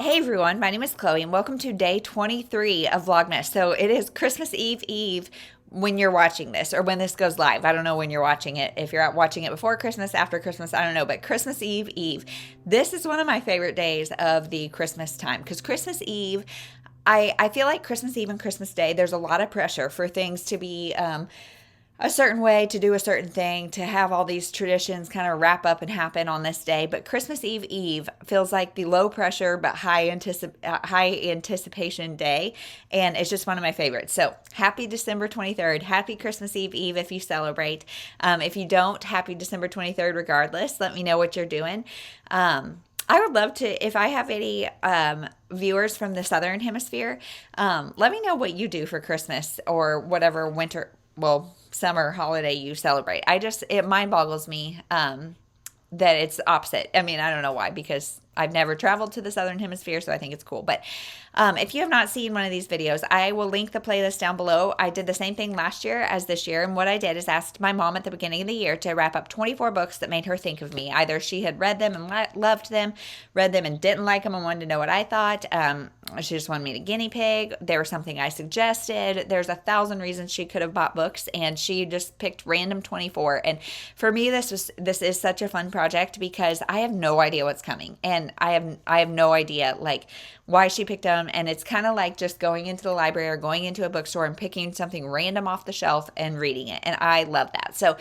Hey everyone, my name is Chloe and welcome to day 23 of Vlogmas. So it is Christmas Eve when you're watching this or when this goes live. I don't know when you're watching it. If you're out watching it before Christmas, after Christmas, I don't know. But Christmas Eve. This is one of my favorite days of the Christmas time because Christmas Eve, I feel like Christmas Eve and Christmas Day, there's a lot of pressure for things to be a certain way, to do a certain thing, to have all these traditions kind of wrap up and happen on this day. But Christmas Eve feels like the low pressure but high anticipation day, and it's just one of my favorites. So happy December 23rd. Happy Christmas Eve if you celebrate. If you don't, happy December 23rd regardless. Let me know what you're doing. I would love to, if I have any viewers from the Southern Hemisphere, let me know what you do for Christmas or whatever summer holiday you celebrate. It mind boggles me that it's opposite. I mean, I don't know why, because I've never traveled to the Southern Hemisphere, so I think it's cool. But if you have not seen one of these videos, I will link the playlist down below. I did the same thing last year as this year, and what I did is asked my mom at the beginning of the year to wrap up 24 books that made her think of me. Either she had read them and loved them, read them and didn't like them and wanted to know what I thought. She just wanted me to guinea pig. There was something I suggested. There's 1,000 reasons she could have bought books, and she just picked random 24. And for me, this is such a fun project because I have no idea what's coming, and I have no idea like why she picked them. And it's kind of like just going into the library or going into a bookstore and picking something random off the shelf and reading it. And I love that. So,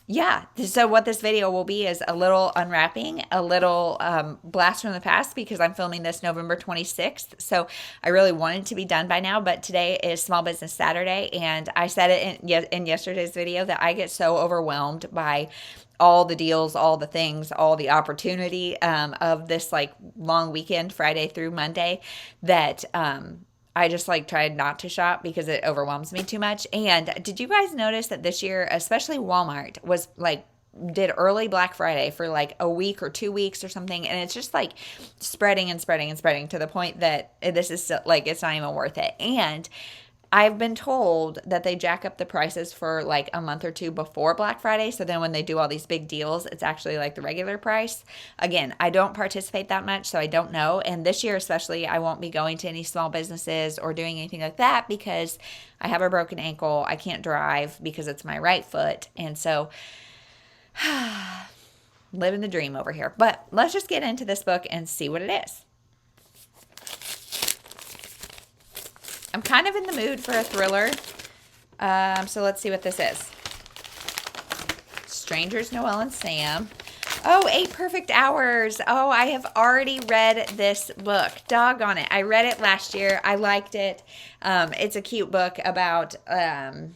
yeah, so what this video will be is a little unwrapping, a little blast from the past, because I'm filming this November 26th. So I really wanted to be done by now, but today is Small Business Saturday, and I said it in yesterday's video that I get so overwhelmed by all the deals, all the things, all the opportunity of this like long weekend, Friday through Monday, that I just like tried not to shop because it overwhelms me too much. And did you guys notice that this year, especially Walmart, was like did early Black Friday for like a week or 2 weeks or something, and it's just like spreading and spreading and spreading to the point that this is still, like, it's not even worth it. And I've been told that they jack up the prices for like a month or two before Black Friday. So then when they do all these big deals, it's actually like the regular price. Again, I don't participate that much, so I don't know. And this year especially, I won't be going to any small businesses or doing anything like that because I have a broken ankle. I can't drive because it's my right foot. And so living the dream over here. But let's just get into this book and see what it is. I'm kind of in the mood for a thriller, so let's see what this is. Strangers, Noel and Sam. Oh, 8 Perfect Hours. Oh, I have already read this book. Doggone it. I read it last year. I liked it. It's a cute book about,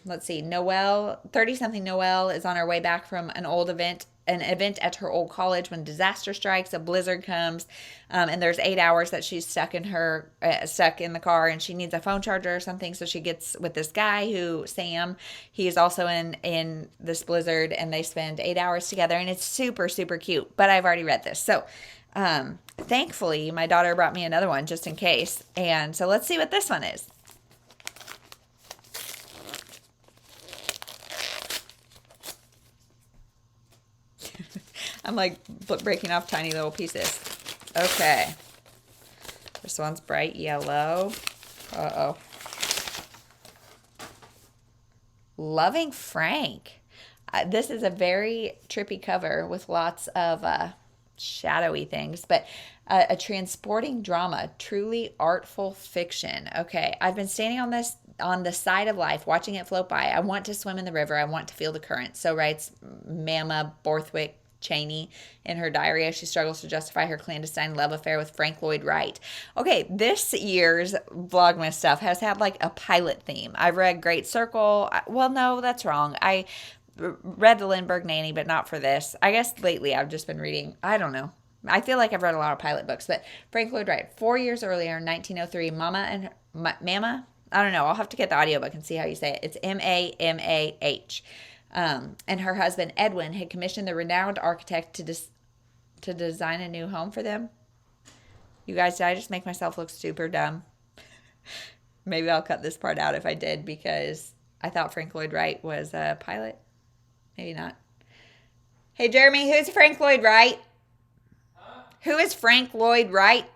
let's see, Noel, 30-something Noel is on her way back from an event at her old college when disaster strikes, a blizzard comes, and there's 8 hours that she's stuck in the car, and she needs a phone charger or something. So she gets with this guy Sam, he is also in this blizzard, and they spend 8 hours together, and it's super, super cute. But I've already read this. So thankfully, my daughter brought me another one just in case. And so let's see what this one is. I'm like breaking off tiny little pieces. Okay. This one's bright yellow. Uh-oh. Loving Frank. This is a very trippy cover with lots of shadowy things, but a transporting drama, truly artful fiction. Okay, I've been standing on the side of life, watching it float by. I want to swim in the river. I want to feel the current. So writes Mama Borthwick Cheney in her diary as she struggles to justify her clandestine love affair with Frank Lloyd Wright. Okay, this year's Vlogmas stuff has had like a pilot theme. I've read Great Circle. Well, no, that's wrong. I read The Lindbergh Nanny, but not for this. I guess lately I've just been reading, I don't know. I feel like I've read a lot of pilot books, but Frank Lloyd Wright, 4 years earlier in 1903, Mama, I don't know. I'll have to get the audiobook and see how you say it. It's Mamah. And her husband, Edwin, had commissioned the renowned architect to design a new home for them. You guys, did I just make myself look super dumb? Maybe I'll cut this part out if I did, because I thought Frank Lloyd Wright was a pilot. Maybe not. Hey, Jeremy, who's Frank Lloyd Wright? Huh? Who is Frank Lloyd Wright?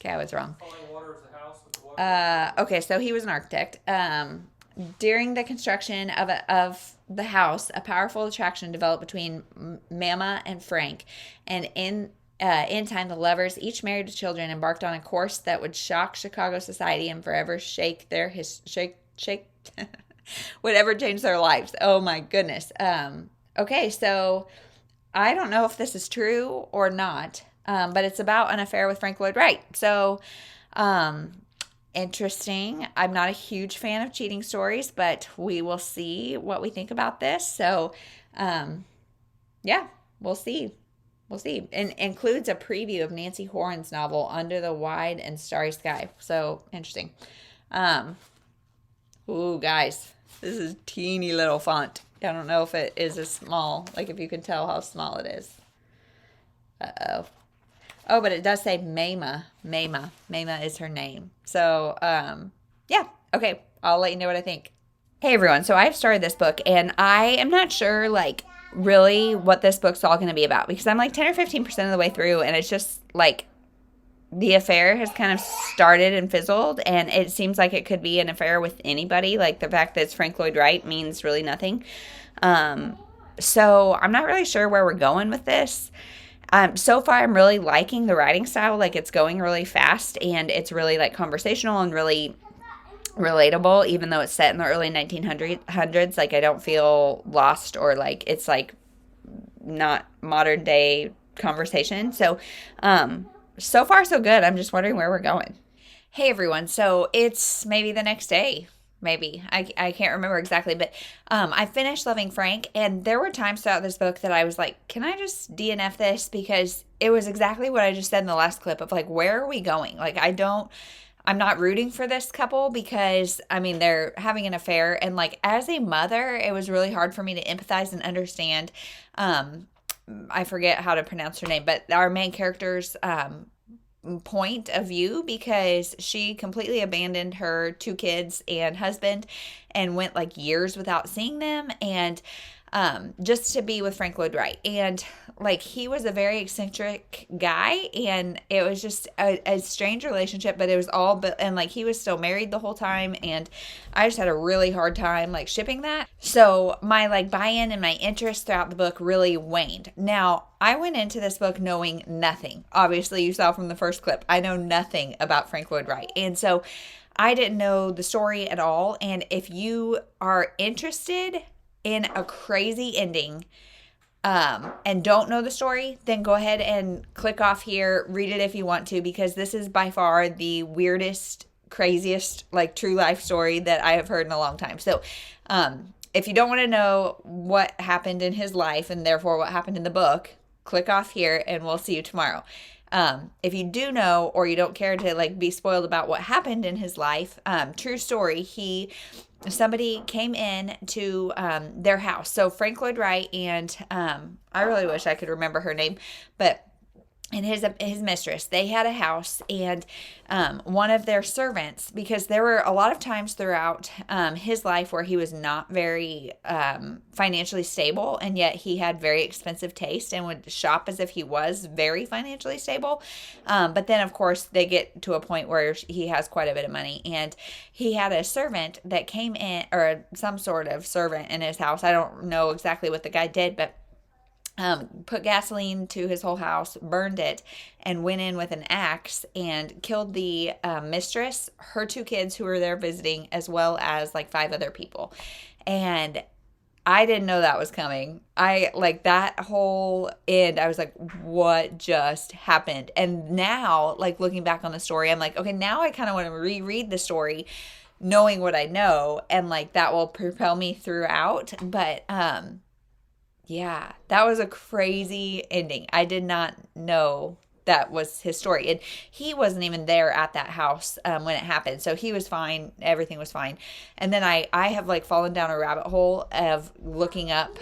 Okay, I was wrong. Falling water is the house with the water. Okay, so he was an architect. During the construction of the house, a powerful attraction developed between Mama and Frank, and in time, the lovers, each married with children, embarked on a course that would shock Chicago society and forever shake their whatever changed their lives. Oh my goodness. Okay, so I don't know if this is true or not, but it's about an affair with Frank Lloyd Wright. So, interesting. I'm not a huge fan of cheating stories, but we will see what we think about this. So, yeah, we'll see. We'll see. And includes a preview of Nancy Horan's novel, Under the Wide and Starry Sky. So, interesting. Ooh, guys, this is teeny little font. I don't know if it is as small, like if you can tell how small it is. Uh-oh. Oh, but it does say Mama. Mama. Mama is her name. So, yeah. Okay, I'll let you know what I think. Hey, everyone. So I've started this book, and I am not sure, like, really what this book's all going to be about, because I'm like 10 or 15% of the way through, and it's just like the affair has kind of started and fizzled, and it seems like it could be an affair with anybody. Like, the fact that it's Frank Lloyd Wright means really nothing. So I'm not really sure where we're going with this. So far, I'm really liking the writing style. Like, it's going really fast, and it's really like conversational and really relatable, even though it's set in the early 1900s. Like, I don't feel lost or like it's like not modern day conversation. So, so far so good. I'm just wondering where we're going. Hey, everyone. So it's maybe the next day. Maybe. I can't remember exactly, but I finished Loving Frank, and there were times throughout this book that I was like, can I just DNF this? Because it was exactly what I just said in the last clip of like, where are we going? Like, I'm not rooting for this couple because, I mean, they're having an affair, and like, as a mother, it was really hard for me to empathize and understand. I forget how to pronounce her name, but our main character's point of view, because she completely abandoned her 2 kids and husband and went like years without seeing them, and just to be with Frank Lloyd Wright. And like, he was a very eccentric guy, and it was just a strange relationship, but it was all, but, and like, he was still married the whole time, and I just had a really hard time like shipping that. So my like buy-in and my interest throughout the book really waned. Now, I went into this book knowing nothing. Obviously, you saw from the first clip, I know nothing about Frank Lloyd Wright. And so I didn't know the story at all. And if you are interested in a crazy ending, and don't know the story, then go ahead and click off here, read it if you want to, because this is by far the weirdest, craziest, like, true life story that I have heard in a long time. So, if you don't want to know what happened in his life and therefore what happened in the book, click off here and we'll see you tomorrow. If you do know, or you don't care to like be spoiled about what happened in his life, true story, somebody came in to their house. So Frank Lloyd Wright and I really wish I could remember her name, but and his mistress, they had a house, and one of their servants, because there were a lot of times throughout his life where he was not very financially stable, and yet he had very expensive taste and would shop as if he was very financially stable. But then, of course, they get to a point where he has quite a bit of money, and he had a servant that came in, or some sort of servant in his house. I don't know exactly what the guy did, but put gasoline to his whole house, burned it, and went in with an axe and killed the mistress, her 2 kids who were there visiting, as well as like 5 other people. And I didn't know that was coming. I like that whole end. I was like, what just happened? And now, like, looking back on the story, I'm like, okay, now I kind of want to reread the story, knowing what I know, and like that will propel me throughout. But yeah, that was a crazy ending. I did not know that was his story. And he wasn't even there at that house when it happened. So he was fine. Everything was fine. And then I have like fallen down a rabbit hole of looking up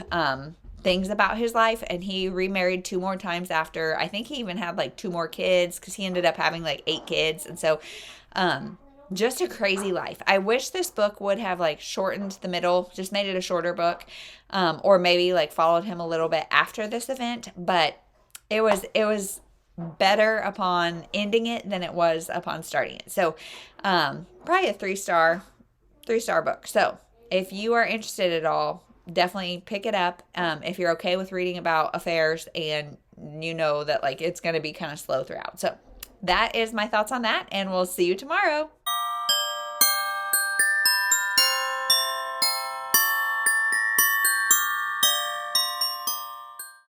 things about his life. And he remarried 2 more times after. I think he even had like 2 more kids, because he ended up having like 8 kids. And so just a crazy life. I wish this book would have like shortened the middle, just made it a shorter book, or maybe like followed him a little bit after this event. But it was better upon ending it than it was upon starting it. So probably a three-star book. So if you are interested at all, definitely pick it up. If you're okay with reading about affairs and you know that like it's going to be kind of slow throughout. So that is my thoughts on that, and we'll see you tomorrow.